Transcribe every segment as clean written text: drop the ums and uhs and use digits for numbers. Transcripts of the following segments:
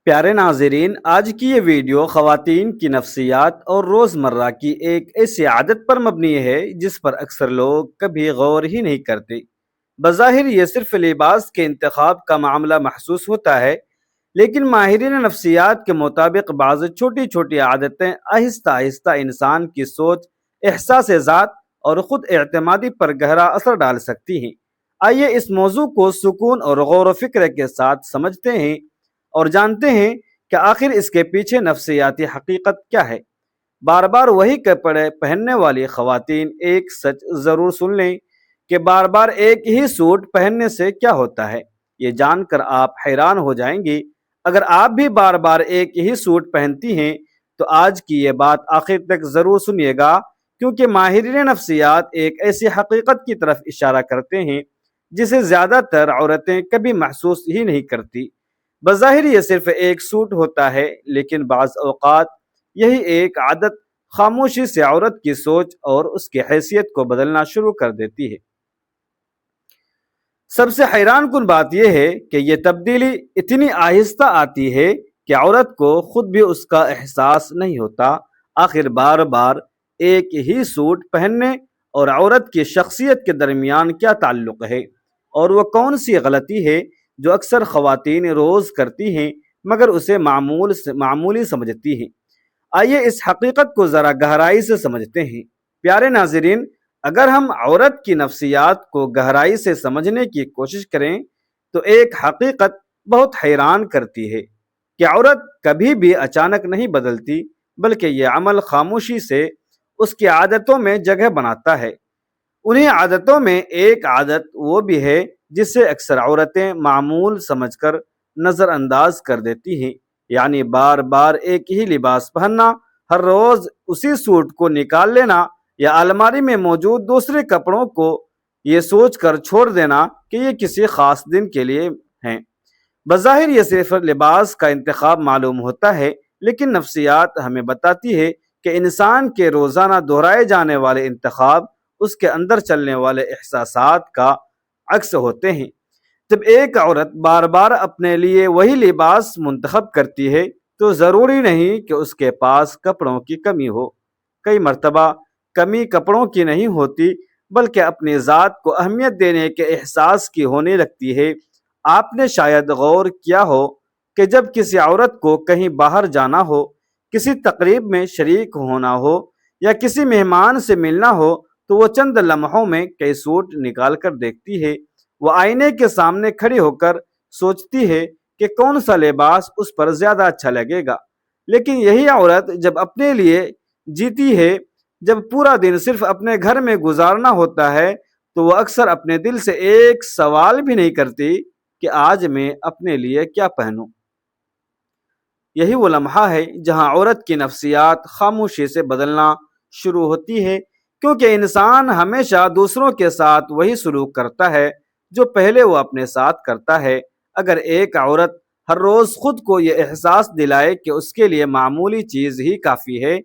پیارے ناظرین، آج کی یہ ویڈیو خواتین کی نفسیات اور روزمرہ کی ایک ایسی عادت پر مبنی ہے جس پر اکثر لوگ کبھی غور ہی نہیں کرتے۔ بظاہر یہ صرف لباس کے انتخاب کا معاملہ محسوس ہوتا ہے، لیکن ماہرین نفسیات کے مطابق بعض چھوٹی چھوٹی عادتیں آہستہ آہستہ انسان کی سوچ، احساس ذات اور خود اعتمادی پر گہرا اثر ڈال سکتی ہیں۔ آئیے اس موضوع کو سکون اور غور و فکر کے ساتھ سمجھتے ہیں اور جانتے ہیں کہ آخر اس کے پیچھے نفسیاتی حقیقت کیا ہے۔ بار بار وہی کپڑے پہننے والی خواتین، ایک سچ ضرور سن لیں کہ بار بار ایک ہی سوٹ پہننے سے کیا ہوتا ہے۔ یہ جان کر آپ حیران ہو جائیں گی۔ اگر آپ بھی بار بار ایک ہی سوٹ پہنتی ہیں تو آج کی یہ بات آخر تک ضرور سنیے گا، کیونکہ ماہرین نفسیات ایک ایسی حقیقت کی طرف اشارہ کرتے ہیں جسے زیادہ تر عورتیں کبھی محسوس ہی نہیں کرتی۔ بظاہر یہ صرف ایک سوٹ ہوتا ہے، لیکن بعض اوقات یہی ایک عادت خاموشی سے عورت کی سوچ اور اس کی حیثیت کو بدلنا شروع کر دیتی ہے۔ سب سے حیران کن بات یہ ہے کہ یہ تبدیلی اتنی آہستہ آتی ہے کہ عورت کو خود بھی اس کا احساس نہیں ہوتا۔ آخر بار بار ایک ہی سوٹ پہننے اور عورت کی شخصیت کے درمیان کیا تعلق ہے، اور وہ کون سی غلطی ہے جو اکثر خواتین روز کرتی ہیں مگر اسے معمولی سمجھتی ہیں۔ آئیے اس حقیقت کو ذرا گہرائی سے سمجھتے ہیں۔ پیارے ناظرین، اگر ہم عورت کی نفسیات کو گہرائی سے سمجھنے کی کوشش کریں تو ایک حقیقت بہت حیران کرتی ہے کہ عورت کبھی بھی اچانک نہیں بدلتی، بلکہ یہ عمل خاموشی سے اس کی عادتوں میں جگہ بناتا ہے۔ انہیں عادتوں میں ایک عادت وہ بھی ہے جسے اکثر عورتیں معمول سمجھ کر نظر انداز کر دیتی ہیں، یعنی بار بار ایک ہی لباس پہننا، ہر روز اسی سوٹ کو نکال لینا یا الماری میں موجود دوسرے کپڑوں کو یہ سوچ کر چھوڑ دینا کہ یہ کسی خاص دن کے لیے ہیں۔ بظاہر یہ صرف لباس کا انتخاب معلوم ہوتا ہے، لیکن نفسیات ہمیں بتاتی ہے کہ انسان کے روزانہ دہرائے جانے والے انتخاب اس کے اندر چلنے والے احساسات کا عکس ہوتے ہیں۔ جب ایک عورت بار بار اپنے لیے وہی لباس منتخب کرتی ہے تو ضروری نہیں کہ اس کے پاس کپڑوں کی کمی ہو۔ کئی مرتبہ کمی کپڑوں کی نہیں ہوتی، بلکہ اپنی ذات کو اہمیت دینے کے احساس کی ہونے لگتی ہے۔ آپ نے شاید غور کیا ہو کہ جب کسی عورت کو کہیں باہر جانا ہو، کسی تقریب میں شریک ہونا ہو یا کسی مہمان سے ملنا ہو تو وہ چند لمحوں میں کئی سوٹ نکال کر دیکھتی ہے۔ وہ آئینے کے سامنے کھڑی ہو کر سوچتی ہے کہ کون سا لباس اس پر زیادہ اچھا لگے گا۔ لیکن یہی عورت جب اپنے لیے جیتی ہے، جب پورا دن صرف اپنے گھر میں گزارنا ہوتا ہے، تو وہ اکثر اپنے دل سے ایک سوال بھی نہیں کرتی کہ آج میں اپنے لیے کیا پہنوں۔ یہی وہ لمحہ ہے جہاں عورت کی نفسیات خاموشی سے بدلنا شروع ہوتی ہے، کیونکہ انسان ہمیشہ دوسروں کے ساتھ وہی سلوک کرتا ہے جو پہلے وہ اپنے ساتھ کرتا ہے۔ اگر ایک عورت ہر روز خود کو یہ احساس دلائے کہ اس کے لیے معمولی چیز ہی کافی ہے،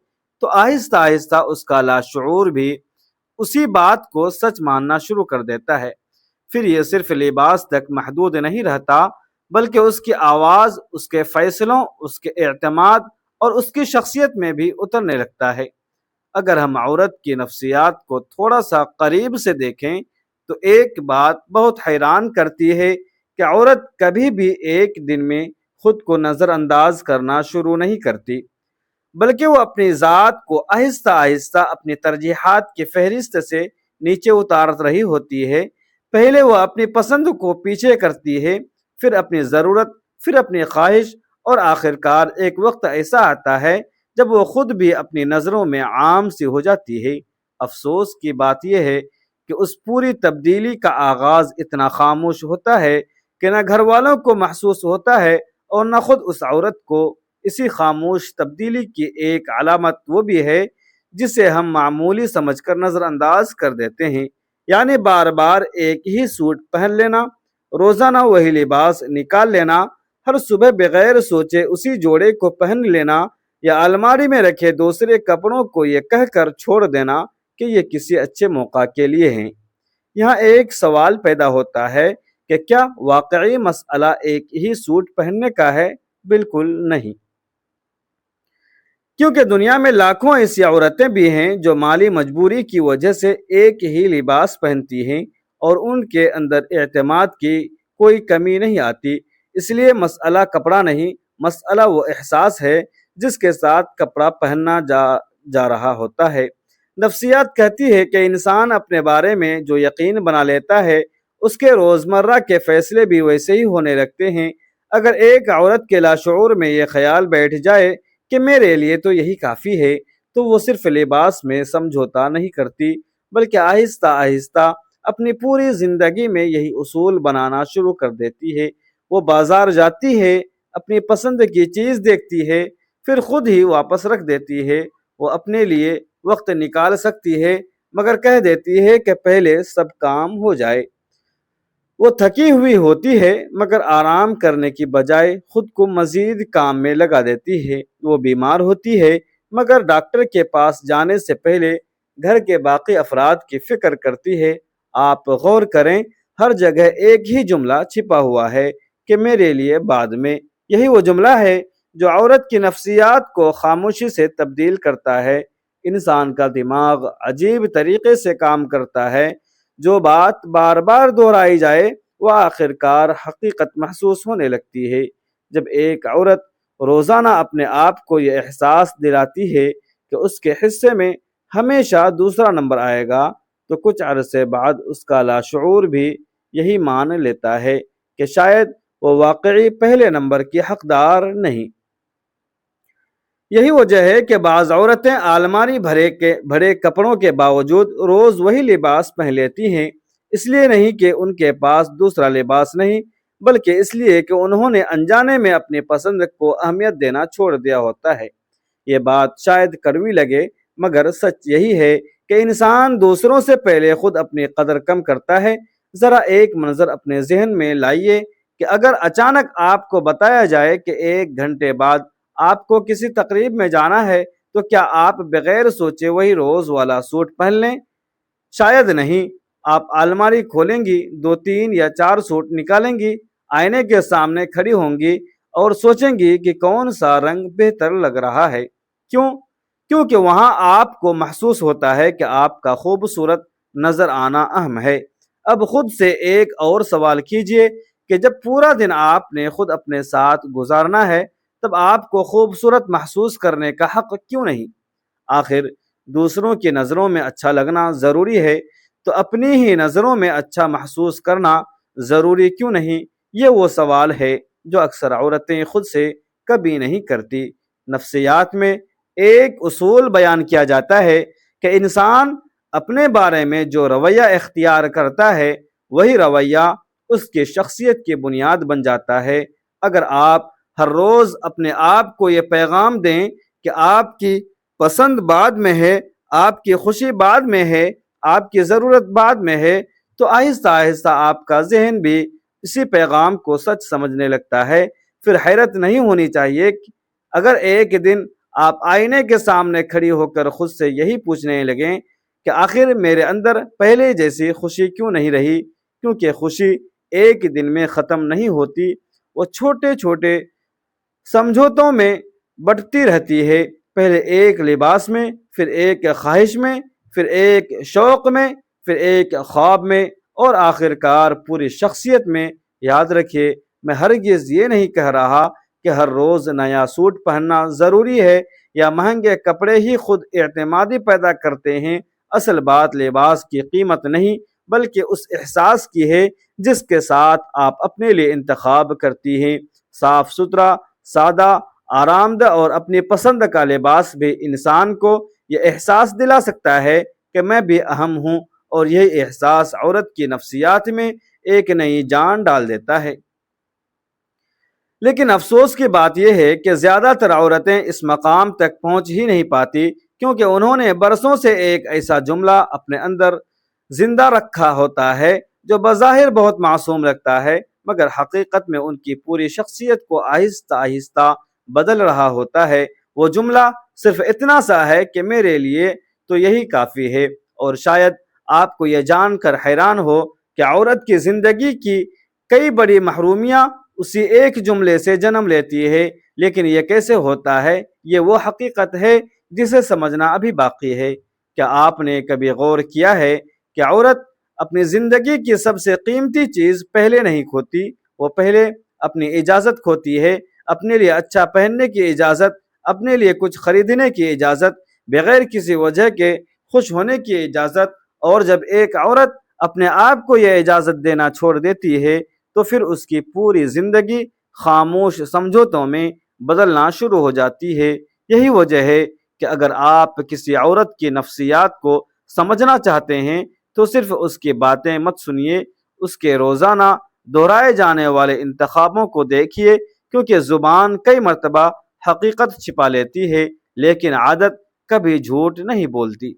تو آہستہ آہستہ اس کا لاشعور بھی اسی بات کو سچ ماننا شروع کر دیتا ہے۔ پھر یہ صرف لباس تک محدود نہیں رہتا، بلکہ اس کی آواز، اس کے فیصلوں، اس کے اعتماد اور اس کی شخصیت میں بھی اترنے لگتا ہے۔ اگر ہم عورت کی نفسیات کو تھوڑا سا قریب سے دیکھیں تو ایک بات بہت حیران کرتی ہے کہ عورت کبھی بھی ایک دن میں خود کو نظر انداز کرنا شروع نہیں کرتی، بلکہ وہ اپنی ذات کو آہستہ آہستہ اپنی ترجیحات کی فہرست سے نیچے اتار رہی ہوتی ہے۔ پہلے وہ اپنی پسند کو پیچھے کرتی ہے، پھر اپنی ضرورت، پھر اپنی خواہش، اور آخرکار ایک وقت ایسا آتا ہے جب وہ خود بھی اپنی نظروں میں عام سی ہو جاتی ہے۔ افسوس کی بات یہ ہے کہ اس پوری تبدیلی کا آغاز اتنا خاموش ہوتا ہے کہ نہ گھر والوں کو محسوس ہوتا ہے اور نہ خود اس عورت کو۔ اسی خاموش تبدیلی کی ایک علامت وہ بھی ہے جسے ہم معمولی سمجھ کر نظر انداز کر دیتے ہیں، یعنی بار بار ایک ہی سوٹ پہن لینا، روزانہ وہی لباس نکال لینا، ہر صبح بغیر سوچے اسی جوڑے کو پہن لینا، یا الماری میں رکھے دوسرے کپڑوں کو یہ کہہ کر چھوڑ دینا کہ یہ کسی اچھے موقع کے لیے ہیں۔ یہاں ایک سوال پیدا ہوتا ہے کہ کیا واقعی مسئلہ ایک ہی سوٹ پہننے کا ہے، بالکل نہیں، کیونکہ دنیا میں لاکھوں ایسی عورتیں بھی ہیں جو مالی مجبوری کی وجہ سے ایک ہی لباس پہنتی ہیں اور ان کے اندر اعتماد کی کوئی کمی نہیں آتی۔ اس لیے مسئلہ کپڑا نہیں، مسئلہ وہ احساس ہے جس کے ساتھ کپڑا پہننا جا رہا ہوتا ہے۔ نفسیات کہتی ہے کہ انسان اپنے بارے میں جو یقین بنا لیتا ہے اس کے روزمرہ کے فیصلے بھی ویسے ہی ہونے لگتے ہیں۔ اگر ایک عورت کے لاشعور میں یہ خیال بیٹھ جائے کہ میرے لیے تو یہی کافی ہے، تو وہ صرف لباس میں سمجھوتا نہیں کرتی بلکہ آہستہ آہستہ اپنی پوری زندگی میں یہی اصول بنانا شروع کر دیتی ہے۔ وہ بازار جاتی ہے، اپنی پسند کی چیز دیکھتی ہے، پھر خود ہی واپس رکھ دیتی ہے۔ وہ اپنے لیے وقت نکال سکتی ہے مگر کہہ دیتی ہے کہ پہلے سب کام ہو جائے۔ وہ تھکی ہوئی ہوتی ہے مگر آرام کرنے کی بجائے خود کو مزید کام میں لگا دیتی ہے۔ وہ بیمار ہوتی ہے مگر ڈاکٹر کے پاس جانے سے پہلے گھر کے باقی افراد کی فکر کرتی ہے۔ آپ غور کریں، ہر جگہ ایک ہی جملہ چھپا ہوا ہے کہ میرے لیے بعد میں۔ یہی وہ جملہ ہے جو عورت کی نفسیات کو خاموشی سے تبدیل کرتا ہے۔ انسان کا دماغ عجیب طریقے سے کام کرتا ہے، جو بات بار بار دہرائی جائے وہ آخر کار حقیقت محسوس ہونے لگتی ہے۔ جب ایک عورت روزانہ اپنے آپ کو یہ احساس دلاتی ہے کہ اس کے حصے میں ہمیشہ دوسرا نمبر آئے گا، تو کچھ عرصے بعد اس کا لاشعور بھی یہی مان لیتا ہے کہ شاید وہ واقعی پہلے نمبر کی حقدار نہیں۔ یہی وجہ ہے کہ بعض عورتیں الماری بھرے کپڑوں کے باوجود روز وہی لباس پہن لیتی ہیں، اس لیے نہیں کہ ان کے پاس دوسرا لباس نہیں، بلکہ اس لیے کہ انہوں نے انجانے میں اپنی پسند کو اہمیت دینا چھوڑ دیا ہوتا ہے۔ یہ بات شاید کڑوی لگے مگر سچ یہی ہے کہ انسان دوسروں سے پہلے خود اپنی قدر کم کرتا ہے۔ ذرا ایک منظر اپنے ذہن میں لائیے کہ اگر اچانک آپ کو بتایا جائے کہ 1 گھنٹے بعد آپ کو کسی تقریب میں جانا ہے، تو کیا آپ بغیر سوچے وہی روز والا سوٹ پہن لیں؟ شاید نہیں۔ آپ الماری کھولیں گی، 2 3 یا 4 سوٹ نکالیں گی، آئینے کے سامنے کھڑی ہوں گی اور سوچیں گی کہ کون سا رنگ بہتر لگ رہا ہے۔ کیوں؟ کیونکہ وہاں آپ کو محسوس ہوتا ہے کہ آپ کا خوبصورت نظر آنا اہم ہے۔ اب خود سے ایک اور سوال کیجئے کہ جب پورا دن آپ نے خود اپنے ساتھ گزارنا ہے، تب آپ کو خوبصورت محسوس کرنے کا حق کیوں نہیں؟ آخر دوسروں کی نظروں میں اچھا لگنا ضروری ہے تو اپنی ہی نظروں میں اچھا محسوس کرنا ضروری کیوں نہیں؟ یہ وہ سوال ہے جو اکثر عورتیں خود سے کبھی نہیں کرتی۔ نفسیات میں ایک اصول بیان کیا جاتا ہے کہ انسان اپنے بارے میں جو رویہ اختیار کرتا ہے وہی رویہ اس کی شخصیت کی بنیاد بن جاتا ہے۔ اگر آپ ہر روز اپنے آپ کو یہ پیغام دیں کہ آپ کی پسند بعد میں ہے، آپ کی خوشی بعد میں ہے، آپ کی ضرورت بعد میں ہے، تو آہستہ آہستہ آپ کا ذہن بھی اسی پیغام کو سچ سمجھنے لگتا ہے۔ پھر حیرت نہیں ہونی چاہیے اگر ایک دن آپ آئینے کے سامنے کھڑی ہو کر خود سے یہی پوچھنے لگیں کہ آخر میرے اندر پہلے جیسی خوشی کیوں نہیں رہی؟ کیونکہ خوشی ایک دن میں ختم نہیں ہوتی، وہ چھوٹے چھوٹے سمجھوتوں میں بٹتی رہتی ہے، پہلے ایک لباس میں، پھر ایک خواہش میں، پھر ایک شوق میں، پھر ایک خواب میں اور آخر کار پوری شخصیت میں۔ یاد رکھیے، میں ہرگز یہ نہیں کہہ رہا کہ ہر روز نیا سوٹ پہننا ضروری ہے یا مہنگے کپڑے ہی خود اعتمادی پیدا کرتے ہیں۔ اصل بات لباس کی قیمت نہیں بلکہ اس احساس کی ہے جس کے ساتھ آپ اپنے لیے انتخاب کرتی ہیں۔ صاف ستھرا، سادہ، آرام دہ اور اپنی پسند کا لباس بھی انسان کو یہ احساس دلا سکتا ہے کہ میں بھی اہم ہوں، اور یہی احساس عورت کی نفسیات میں ایک نئی جان ڈال دیتا ہے۔ لیکن افسوس کی بات یہ ہے کہ زیادہ تر عورتیں اس مقام تک پہنچ ہی نہیں پاتی، کیونکہ انہوں نے برسوں سے ایک ایسا جملہ اپنے اندر زندہ رکھا ہوتا ہے جو بظاہر بہت معصوم لگتا ہے مگر حقیقت میں ان کی پوری شخصیت کو آہستہ آہستہ بدل رہا ہوتا ہے۔ وہ جملہ صرف اتنا سا ہے کہ میرے لیے تو یہی کافی ہے۔ اور شاید آپ کو یہ جان کر حیران ہو کہ عورت کی زندگی کی کئی بڑی محرومیاں اسی ایک جملے سے جنم لیتی ہے، لیکن یہ کیسے ہوتا ہے؟ یہ وہ حقیقت ہے جسے سمجھنا ابھی باقی ہے۔ کیا آپ نے کبھی غور کیا ہے کہ عورت اپنی زندگی کی سب سے قیمتی چیز پہلے نہیں کھوتی؟ وہ پہلے اپنی اجازت کھوتی ہے، اپنے لیے اچھا پہننے کی اجازت، اپنے لیے کچھ خریدنے کی اجازت، بغیر کسی وجہ کے خوش ہونے کی اجازت۔ اور جب ایک عورت اپنے آپ کو یہ اجازت دینا چھوڑ دیتی ہے تو پھر اس کی پوری زندگی خاموش سمجھوتوں میں بدلنا شروع ہو جاتی ہے۔ یہی وجہ ہے کہ اگر آپ کسی عورت کی نفسیات کو سمجھنا چاہتے ہیں تو صرف اس کی باتیں مت سنیے، اس کے روزانہ دہرائے جانے والے انتخابوں کو دیکھیے، کیونکہ زبان کئی مرتبہ حقیقت چھپا لیتی ہے لیکن عادت کبھی جھوٹ نہیں بولتی۔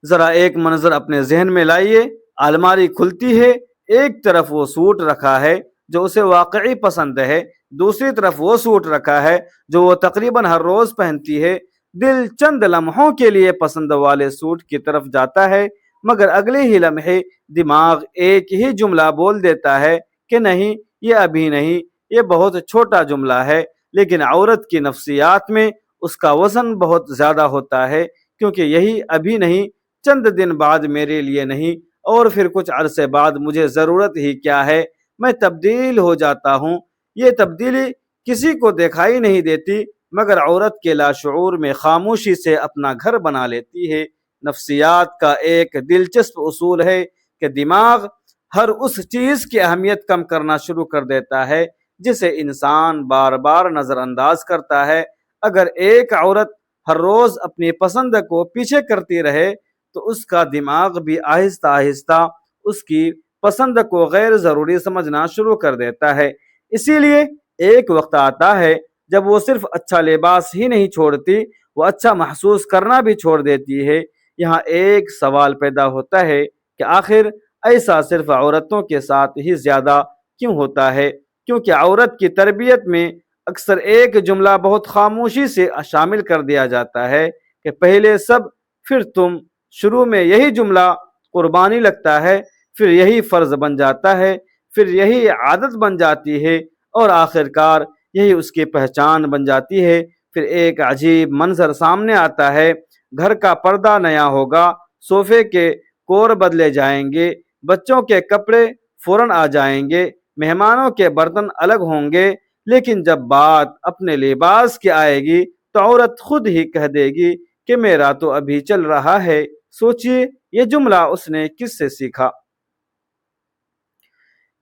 ذرا ایک منظر اپنے ذہن میں لائیے، الماری کھلتی ہے، ایک طرف وہ سوٹ رکھا ہے جو اسے واقعی پسند ہے، دوسری طرف وہ سوٹ رکھا ہے جو وہ تقریباً ہر روز پہنتی ہے۔ دل چند لمحوں کے لیے پسند والے سوٹ کی طرف جاتا ہے، مگر اگلے ہی لمحے دماغ ایک ہی جملہ بول دیتا ہے کہ نہیں، یہ ابھی نہیں، یہ بہت چھوٹا جملہ ہے۔ لیکن عورت کی نفسیات میں اس کا وزن بہت زیادہ ہوتا ہے، کیونکہ یہی ابھی نہیں چند دن بعد میرے لیے نہیں، اور پھر کچھ عرصے بعد مجھے ضرورت ہی کیا ہے، میں تبدیل ہو جاتا ہوں۔ یہ تبدیلی کسی کو دکھائی نہیں دیتی، مگر عورت کے لاشعور میں خاموشی سے اپنا گھر بنا لیتی ہے۔ نفسیات کا ایک دلچسپ اصول ہے کہ دماغ ہر اس چیز کی اہمیت کم کرنا شروع کر دیتا ہے جسے انسان بار بار نظر انداز کرتا ہے۔ اگر ایک عورت ہر روز اپنی پسند کو پیچھے کرتی رہے تو اس کا دماغ بھی آہستہ آہستہ اس کی پسند کو غیر ضروری سمجھنا شروع کر دیتا ہے۔ اسی لیے ایک وقت آتا ہے جب وہ صرف اچھا لباس ہی نہیں چھوڑتی، وہ اچھا محسوس کرنا بھی چھوڑ دیتی ہے۔ یہاں ایک سوال پیدا ہوتا ہے کہ آخر ایسا صرف عورتوں کے ساتھ ہی زیادہ کیوں ہوتا ہے؟ کیونکہ عورت کی تربیت میں اکثر ایک جملہ بہت خاموشی سے شامل کر دیا جاتا ہے کہ پہلے سب پھر تم۔ شروع میں یہی جملہ قربانی لگتا ہے، پھر یہی فرض بن جاتا ہے، پھر یہی عادت بن جاتی ہے، اور آخر کار یہی اس کی پہچان بن جاتی ہے۔ پھر ایک عجیب منظر سامنے آتا ہے، گھر کا پردہ نیا ہوگا، صوفے کے کور بدلے جائیں گے، بچوں کے کپڑے فوراً آ جائیں گے، مہمانوں کے برتن الگ ہوں گے، لیکن جب بات اپنے لباس کی آئے گی تو عورت خود ہی کہہ دے گی کہ میرا تو ابھی چل رہا ہے۔ سوچئے یہ جملہ اس نے کس سے سیکھا؟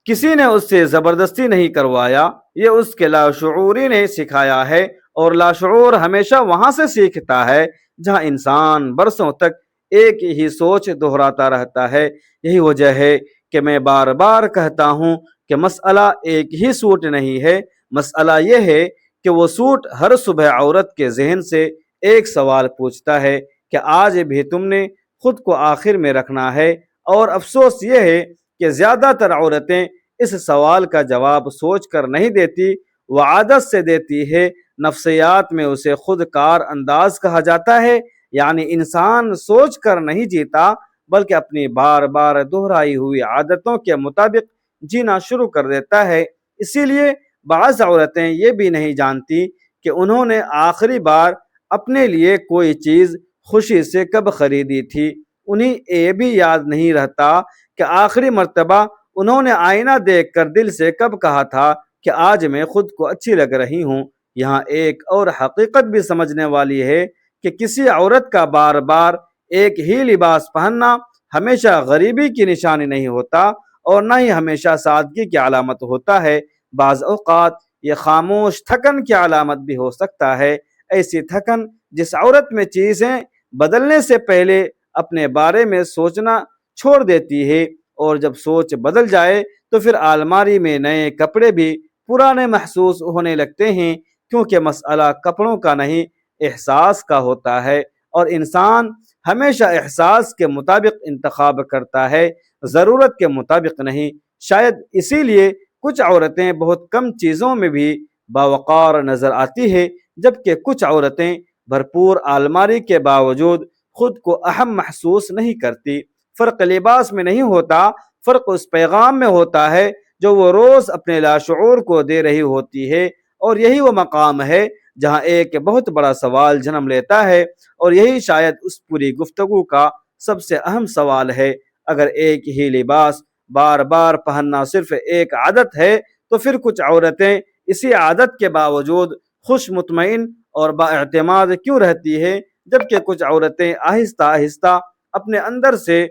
کسی نے اس سے زبردستی نہیں کروایا، یہ اس کے لاشعوری نے سکھایا ہے، اور لاشعور ہمیشہ وہاں سے سیکھتا ہے جہاں انسان برسوں تک ایک ہی سوچ دہراتا رہتا ہے۔ یہی وجہ ہے کہ میں بار بار کہتا ہوں کہ مسئلہ ایک ہی سوٹ نہیں ہے، مسئلہ یہ ہے کہ وہ سوٹ ہر صبح عورت کے ذہن سے ایک سوال پوچھتا ہے کہ آج بھی تم نے خود کو آخر میں رکھنا ہے۔ اور افسوس یہ ہے کہ زیادہ تر عورتیں اس سوال کا جواب سوچ کر نہیں دیتی، وہ عادت سے دیتی ہے۔ نفسیات میں اسے خود کار انداز کہا جاتا ہے، یعنی انسان سوچ کر نہیں جیتا بلکہ اپنی بار بار دہرائی ہوئی عادتوں کے مطابق جینا شروع کر دیتا ہے۔ اسی لیے بعض عورتیں یہ بھی نہیں جانتی کہ انہوں نے آخری بار اپنے لیے کوئی چیز خوشی سے کب خریدی تھی، انہیں یہ بھی یاد نہیں رہتا کہ آخری مرتبہ انہوں نے آئینہ دیکھ کر دل سے کب کہا تھا کہ آج میں خود کو اچھی لگ رہی ہوں۔ یہاں ایک اور حقیقت بھی سمجھنے والی ہے کہ کسی عورت کا بار بار ایک ہی لباس پہننا ہمیشہ غریبی کی نشانی نہیں ہوتا، اور نہ ہی ہمیشہ سادگی کی علامت ہوتا ہے۔ بعض اوقات یہ خاموش تھکن کی علامت بھی ہو سکتا ہے، ایسی تھکن جس عورت میں چیزیں بدلنے سے پہلے اپنے بارے میں سوچنا چھوڑ دیتی ہے، اور جب سوچ بدل جائے تو پھر الماری میں نئے کپڑے بھی پرانے محسوس ہونے لگتے ہیں، کیونکہ مسئلہ کپڑوں کا نہیں احساس کا ہوتا ہے، اور انسان ہمیشہ احساس کے مطابق انتخاب کرتا ہے، ضرورت کے مطابق نہیں۔ شاید اسی لیے کچھ عورتیں بہت کم چیزوں میں بھی باوقار نظر آتی ہے، جبکہ کچھ عورتیں بھرپور الماری کے باوجود خود کو اہم محسوس نہیں کرتی۔ فرق لباس میں نہیں ہوتا، فرق اس پیغام میں ہوتا ہے جو وہ روز اپنے لاشعور کو دے رہی ہوتی ہے، اور یہی وہ مقام ہے جہاں ایک بہت بڑا سوال جنم لیتا ہے، اور یہی شاید اس پوری گفتگو کا سب سے اہم سوال ہے۔ اگر ایک ہی لباس بار بار پہننا صرف ایک عادت ہے، تو پھر کچھ عورتیں اسی عادت کے باوجود خوش مطمئن اور بااعتماد کیوں رہتی ہے، جبکہ کچھ عورتیں آہستہ آہستہ اپنے اندر سے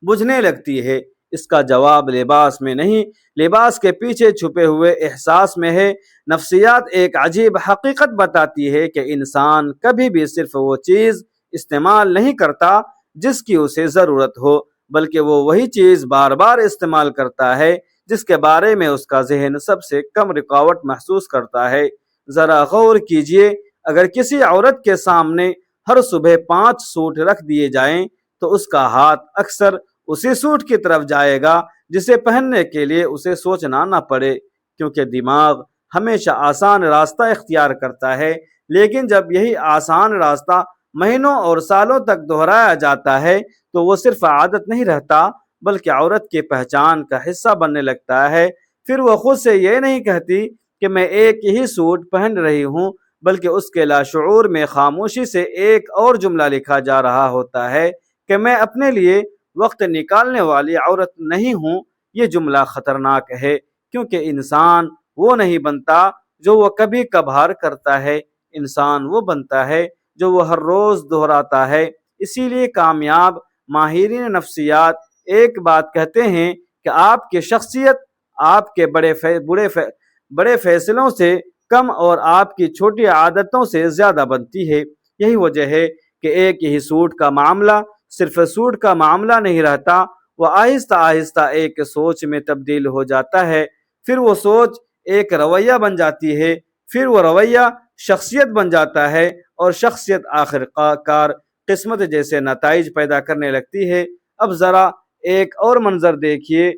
بجھنے لگتی ہے؟ اس کا جواب لباس میں نہیں، لباس کے پیچھے چھپے ہوئے احساس میں ہے۔ نفسیات ایک عجیب حقیقت بتاتی ہے کہ انسان کبھی بھی صرف وہ چیز استعمال نہیں کرتا جس کی اسے ضرورت ہو، بلکہ وہ وہی چیز بار بار استعمال کرتا ہے جس کے بارے میں اس کا ذہن سب سے کم رکاوٹ محسوس کرتا ہے۔ ذرا غور کیجئے، اگر کسی عورت کے سامنے ہر صبح 5 سوٹ رکھ دیے جائیں تو اس کا ہاتھ اکثر اسی سوٹ کی طرف جائے گا جسے پہننے کے لیے اسے سوچنا نہ پڑے، کیونکہ دماغ ہمیشہ آسان راستہ اختیار کرتا ہے۔ لیکن جب یہی آسان راستہ مہینوں اور سالوں تک دہرایا جاتا ہے تو وہ صرف عادت نہیں رہتا، بلکہ عورت کی پہچان کا حصہ بننے لگتا ہے۔ پھر وہ خود سے یہ نہیں کہتی کہ میں ایک ہی سوٹ پہن رہی ہوں، بلکہ اس کے لاشعور میں خاموشی سے ایک اور جملہ لکھا جا رہا ہوتا ہے کہ میں اپنے لیے وقت نکالنے والی عورت نہیں ہوں۔ یہ جملہ خطرناک ہے، کیونکہ انسان وہ نہیں بنتا جو وہ کبھی کبھار کرتا ہے، انسان وہ بنتا ہے جو وہ ہر روز دہراتا ہے۔ اسی لیے کامیاب ماہرین نفسیات ایک بات کہتے ہیں کہ آپ کی شخصیت آپ کے بڑے فیصلوں سے کم اور آپ کی چھوٹی عادتوں سے زیادہ بنتی ہے۔ یہی وجہ ہے کہ ایک ہی سوٹ کا معاملہ صرف سوٹ کا معاملہ نہیں رہتا، وہ آہستہ آہستہ ایک سوچ میں تبدیل ہو جاتا ہے، پھر وہ سوچ ایک رویہ بن جاتی ہے، پھر وہ رویہ شخصیت بن جاتا ہے، اور شخصیت آخر کار قسمت جیسے نتائج پیدا کرنے لگتی ہے۔ اب ذرا ایک اور منظر دیکھیے،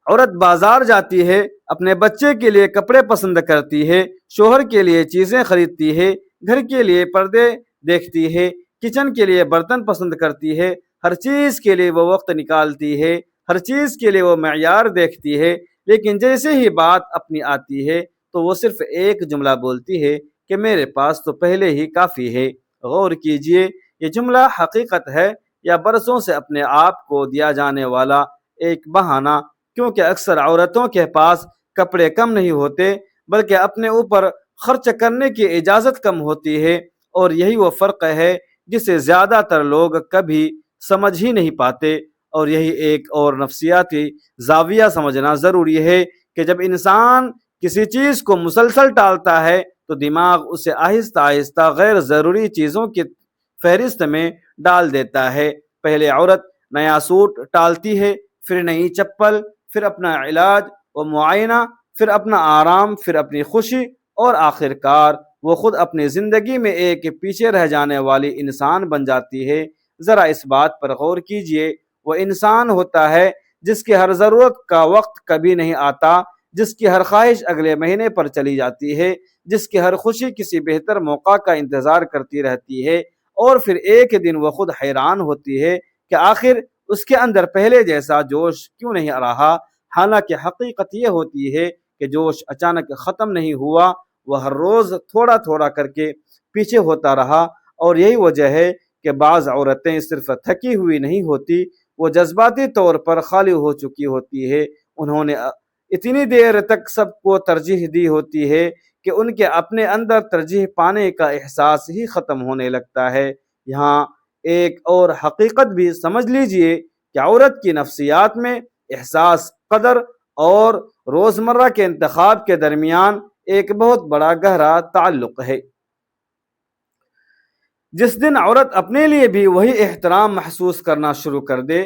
عورت بازار جاتی ہے، اپنے بچے کے لیے کپڑے پسند کرتی ہے، شوہر کے لیے چیزیں خریدتی ہے، گھر کے لیے پردے دیکھتی ہے، کچن کے لیے برتن پسند کرتی ہے، ہر چیز کے لیے وہ وقت نکالتی ہے، ہر چیز کے لیے وہ معیار دیکھتی ہے، لیکن جیسے ہی بات اپنی آتی ہے تو وہ صرف ایک جملہ بولتی ہے کہ میرے پاس تو پہلے ہی کافی ہے۔ غور کیجئے، یہ جملہ حقیقت ہے یا برسوں سے اپنے آپ کو دیا جانے والا ایک بہانہ؟ کیونکہ اکثر عورتوں کے پاس کپڑے کم نہیں ہوتے، بلکہ اپنے اوپر خرچ کرنے کی اجازت کم ہوتی ہے، اور یہی وہ فرق ہے جسے زیادہ تر لوگ کبھی سمجھ ہی نہیں پاتے۔ اور یہی ایک اور نفسیاتی زاویہ سمجھنا ضروری ہے کہ جب انسان کسی چیز کو مسلسل ٹالتا ہے تو دماغ اسے آہستہ آہستہ غیر ضروری چیزوں کی فہرست میں ڈال دیتا ہے۔ پہلے عورت نیا سوٹ ٹالتی ہے، پھر نئی چپل، پھر اپنا علاج و معائنہ، پھر اپنا آرام، پھر اپنی خوشی، اور آخر کار وہ خود اپنی زندگی میں ایک پیچھے رہ جانے والی انسان بن جاتی ہے۔ ذرا اس بات پر غور کیجئے، وہ انسان ہوتا ہے جس کی ہر ضرورت کا وقت کبھی نہیں آتا، جس کی ہر خواہش اگلے مہینے پر چلی جاتی ہے، جس کی ہر خوشی کسی بہتر موقع کا انتظار کرتی رہتی ہے، اور پھر ایک دن وہ خود حیران ہوتی ہے کہ آخر اس کے اندر پہلے جیسا جوش کیوں نہیں آ رہا۔ حالانکہ حقیقت یہ ہوتی ہے کہ جوش اچانک ختم نہیں ہوا، وہ ہر روز تھوڑا تھوڑا کر کے پیچھے ہوتا رہا۔ اور یہی وجہ ہے کہ بعض عورتیں صرف تھکی ہوئی نہیں ہوتی، وہ جذباتی طور پر خالی ہو چکی ہوتی ہے۔ انہوں نے اتنی دیر تک سب کو ترجیح دی ہوتی ہے کہ ان کے اپنے اندر ترجیح پانے کا احساس ہی ختم ہونے لگتا ہے۔ یہاں ایک اور حقیقت بھی سمجھ لیجئے کہ عورت کی نفسیات میں احساس، قدر اور روزمرہ کے انتخاب کے درمیان ایک بہت بڑا گہرا تعلق ہے۔ جس دن عورت اپنے لیے بھی وہی احترام محسوس کرنا شروع کر دے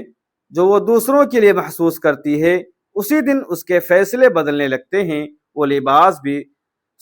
جو وہ دوسروں کے لیے محسوس کرتی ہے، اسی دن اس کے فیصلے بدلنے لگتے ہیں۔ وہ لباس بھی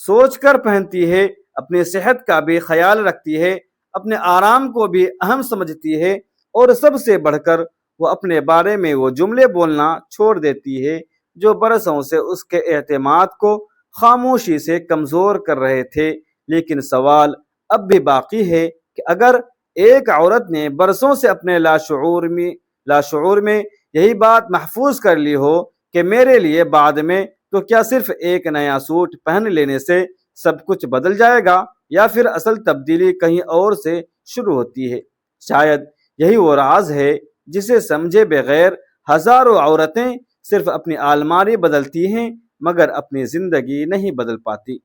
سوچ کر پہنتی ہے، اپنی صحت کا بھی خیال رکھتی ہے، اپنے آرام کو بھی اہم سمجھتی ہے، اور سب سے بڑھ کر وہ اپنے بارے میں وہ جملے بولنا چھوڑ دیتی ہے جو برسوں سے اس کے اعتماد کو خاموشی سے کمزور کر رہے تھے۔ لیکن سوال اب بھی باقی ہے کہ اگر ایک عورت نے برسوں سے اپنے لاشعور میں یہی بات محفوظ کر لی ہو کہ میرے لیے بعد میں تو کیا صرف ایک نیا سوٹ پہن لینے سے سب کچھ بدل جائے گا، یا پھر اصل تبدیلی کہیں اور سے شروع ہوتی ہے؟ شاید یہی وہ راز ہے جسے سمجھے بغیر ہزاروں عورتیں صرف اپنی الماری بدلتی ہیں مگر اپنی زندگی نہیں بدل پاتی۔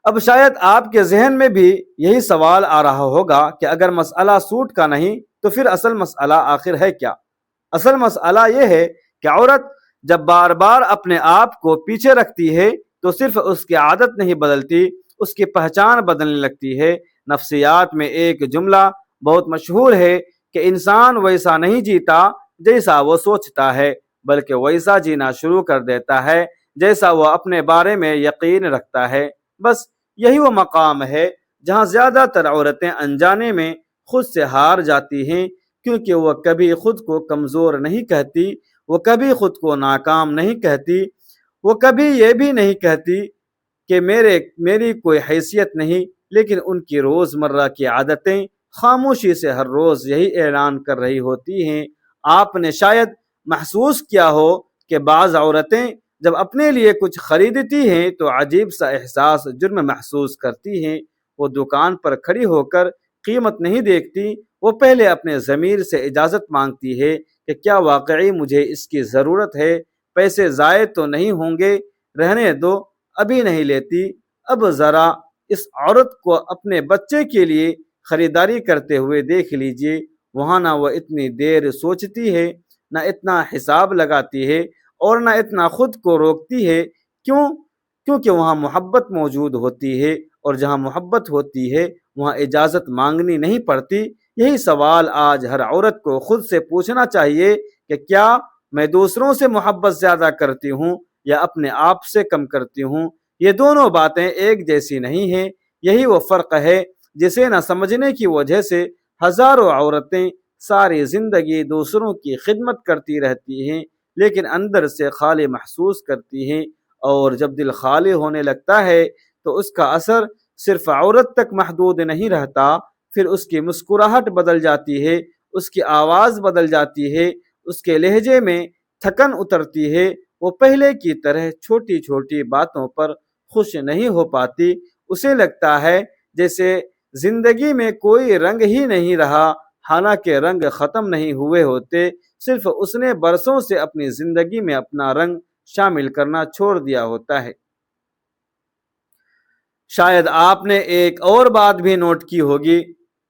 اب شاید آپ کے ذہن میں بھی یہی سوال آ رہا ہوگا کہ اگر مسئلہ سوٹ کا نہیں تو پھر اصل مسئلہ آخر ہے کیا؟ اصل مسئلہ یہ ہے کہ عورت جب بار بار اپنے آپ کو پیچھے رکھتی ہے تو صرف اس کی عادت نہیں بدلتی، اس کی پہچان بدلنے لگتی ہے۔ نفسیات میں ایک جملہ بہت مشہور ہے کہ انسان ویسا نہیں جیتا جیسا وہ سوچتا ہے، بلکہ ویسا جینا شروع کر دیتا ہے جیسا وہ اپنے بارے میں یقین رکھتا ہے۔ بس یہی وہ مقام ہے جہاں زیادہ تر عورتیں انجانے میں خود سے ہار جاتی ہیں، کیونکہ وہ کبھی خود کو کمزور نہیں کہتی، وہ کبھی خود کو ناکام نہیں کہتی، وہ کبھی یہ بھی نہیں کہتی کہ میری کوئی حیثیت نہیں، لیکن ان کی روزمرہ کی عادتیں خاموشی سے ہر روز یہی اعلان کر رہی ہوتی ہیں۔ آپ نے شاید محسوس کیا ہو کہ بعض عورتیں جب اپنے لیے کچھ خریدتی ہیں تو عجیب سا احساس جرم محسوس کرتی ہیں۔ وہ دکان پر کھڑی ہو کر قیمت نہیں دیکھتی، وہ پہلے اپنے ضمیر سے اجازت مانگتی ہے کہ کیا واقعی مجھے اس کی ضرورت ہے، پیسے ضائع تو نہیں ہوں گے، رہنے دو، ابھی نہیں لیتی۔ اب ذرا اس عورت کو اپنے بچے کے لیے خریداری کرتے ہوئے دیکھ لیجئے، وہاں نہ وہ اتنی دیر سوچتی ہے، نہ اتنا حساب لگاتی ہے، اور نہ اتنا خود کو روکتی ہے۔ کیونکہ وہاں محبت موجود ہوتی ہے، اور جہاں محبت ہوتی ہے وہاں اجازت مانگنی نہیں پڑتی۔ یہی سوال آج ہر عورت کو خود سے پوچھنا چاہیے کہ کیا میں دوسروں سے محبت زیادہ کرتی ہوں یا اپنے آپ سے کم کرتی ہوں؟ یہ دونوں باتیں ایک جیسی نہیں ہیں۔ یہی وہ فرق ہے جسے نہ سمجھنے کی وجہ سے ہزاروں عورتیں ساری زندگی دوسروں کی خدمت کرتی رہتی ہیں لیکن اندر سے خالی محسوس کرتی ہیں، اور جب دل خالی ہونے لگتا ہے تو اس کا اثر صرف عورت تک محدود نہیں رہتا، پھر اس کی مسکراہٹ بدل جاتی ہے، اس کی آواز بدل جاتی ہے، اس کے لہجے میں تھکن اترتی ہے، وہ پہلے کی طرح چھوٹی چھوٹی باتوں پر خوش نہیں ہو پاتی، اسے لگتا ہے جیسے زندگی میں کوئی رنگ ہی نہیں رہا، حالانکہ رنگ ختم نہیں ہوئے ہوتے، صرف اس نے برسوں سے اپنی زندگی میں اپنا رنگ شامل کرنا چھوڑ دیا ہوتا ہے۔ شاید آپ نے ایک اور بات بھی نوٹ کی ہوگی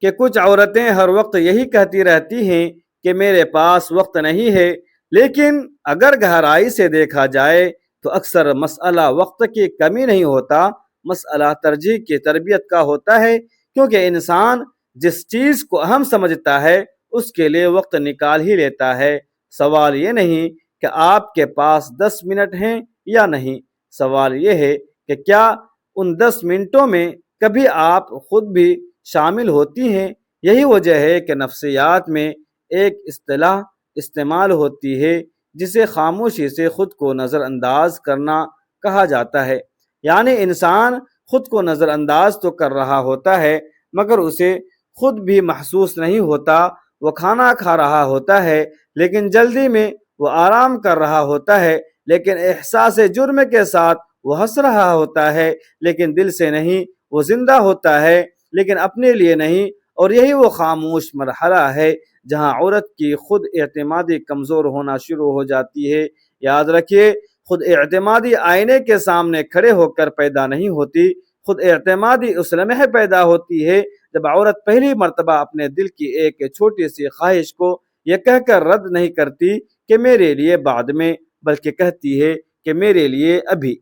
کہ کچھ عورتیں ہر وقت یہی کہتی رہتی ہیں کہ میرے پاس وقت نہیں ہے، لیکن اگر گہرائی سے دیکھا جائے تو اکثر مسئلہ وقت کی کمی نہیں ہوتا، مسئلہ ترجیح کی تربیت کا ہوتا ہے، کیونکہ انسان جس چیز کو اہم سمجھتا ہے اس کے لیے وقت نکال ہی لیتا ہے۔ سوال یہ نہیں کہ آپ کے پاس 10 منٹ ہیں یا نہیں، سوال یہ ہے کہ کیا ان 10 منٹوں میں کبھی آپ خود بھی شامل ہوتی ہیں۔ یہی وجہ ہے کہ نفسیات میں ایک اصطلاح استعمال ہوتی ہے جسے خاموشی سے خود کو نظر انداز کرنا کہا جاتا ہے، یعنی انسان خود کو نظر انداز تو کر رہا ہوتا ہے مگر اسے خود بھی محسوس نہیں ہوتا۔ وہ کھانا کھا رہا ہوتا ہے لیکن جلدی میں، وہ آرام کر رہا ہوتا ہے لیکن احساس جرم کے ساتھ، وہ ہنس رہا ہوتا ہے لیکن دل سے نہیں، وہ زندہ ہوتا ہے لیکن اپنے لیے نہیں۔ اور یہی وہ خاموش مرحلہ ہے جہاں عورت کی خود اعتمادی کمزور ہونا شروع ہو جاتی ہے۔ یاد رکھیے، خود اعتمادی آئینے کے سامنے کھڑے ہو کر پیدا نہیں ہوتی، خود اعتمادی اس لمحے پیدا ہوتی ہے جب عورت پہلی مرتبہ اپنے دل کی ایک چھوٹی سی خواہش کو یہ کہہ کر رد نہیں کرتی کہ میرے لیے بعد میں، بلکہ کہتی ہے کہ میرے لیے ابھی۔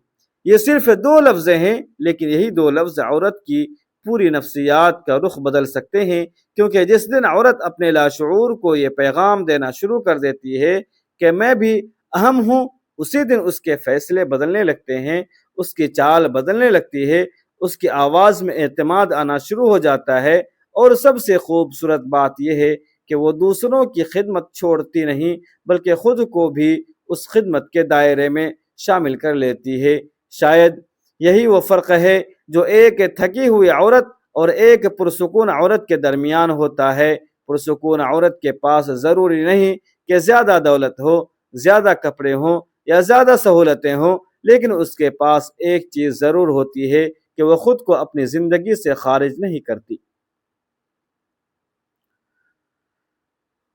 یہ صرف 2 لفظ ہیں، لیکن یہی 2 لفظ عورت کی پوری نفسیات کا رخ بدل سکتے ہیں، کیونکہ جس دن عورت اپنے لاشعور کو یہ پیغام دینا شروع کر دیتی ہے کہ میں بھی اہم ہوں، اسی دن اس کے فیصلے بدلنے لگتے ہیں، اس کی چال بدلنے لگتی ہے، اس کی آواز میں اعتماد آنا شروع ہو جاتا ہے، اور سب سے خوبصورت بات یہ ہے کہ وہ دوسروں کی خدمت چھوڑتی نہیں بلکہ خود کو بھی اس خدمت کے دائرے میں شامل کر لیتی ہے۔ شاید یہی وہ فرق ہے جو ایک تھکی ہوئی عورت اور ایک پرسکون عورت کے درمیان ہوتا ہے۔ پرسکون عورت کے پاس ضروری نہیں کہ زیادہ دولت ہو، زیادہ کپڑے ہوں یا زیادہ سہولتیں ہوں، لیکن اس کے پاس ایک چیز ضرور ہوتی ہے کہ وہ خود کو اپنی زندگی سے خارج نہیں کرتی۔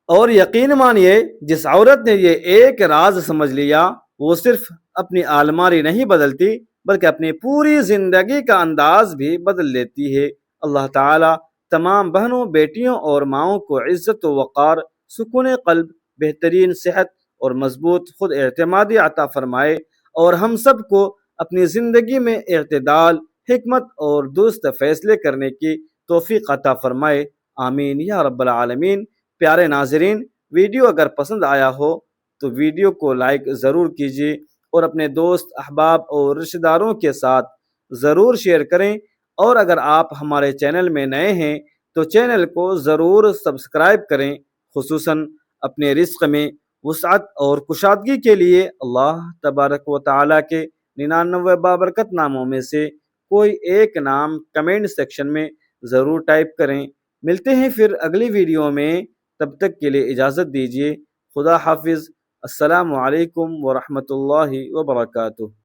اور یقین مانیے جس عورت نے یہ ایک راز سمجھ لیا وہ صرف اپنی الماری نہیں بدلتی بلکہ اپنی پوری زندگی کا انداز بھی بدل لیتی ہے۔ اللہ تعالی تمام بہنوں، بیٹیوں اور ماؤں کو عزت و وقار، سکون قلب، بہترین صحت اور مضبوط خود اعتمادی عطا فرمائے، اور ہم سب کو اپنی زندگی میں اعتدال، حکمت اور درست فیصلے کرنے کی توفیق عطا فرمائے، آمین یا رب العالمین۔ پیارے ناظرین، ویڈیو اگر پسند آیا ہو تو ویڈیو کو لائک ضرور کیجیے اور اپنے دوست، احباب اور رشتہ داروں کے ساتھ ضرور شیئر کریں، اور اگر آپ ہمارے چینل میں نئے ہیں تو چینل کو ضرور سبسکرائب کریں، خصوصاً اپنے رزق میں وسعت اور کشادگی کے لیے اللہ تبارک و تعالیٰ کے 99 بابرکت ناموں میں سے کوئی ایک نام کمنٹ سیکشن میں ضرور ٹائپ کریں۔ ملتے ہیں پھر اگلی ویڈیو میں، تب تک کے لیے اجازت دیجیے۔ خدا حافظ۔ السلام علیکم ورحمۃ اللہ وبرکاتہ۔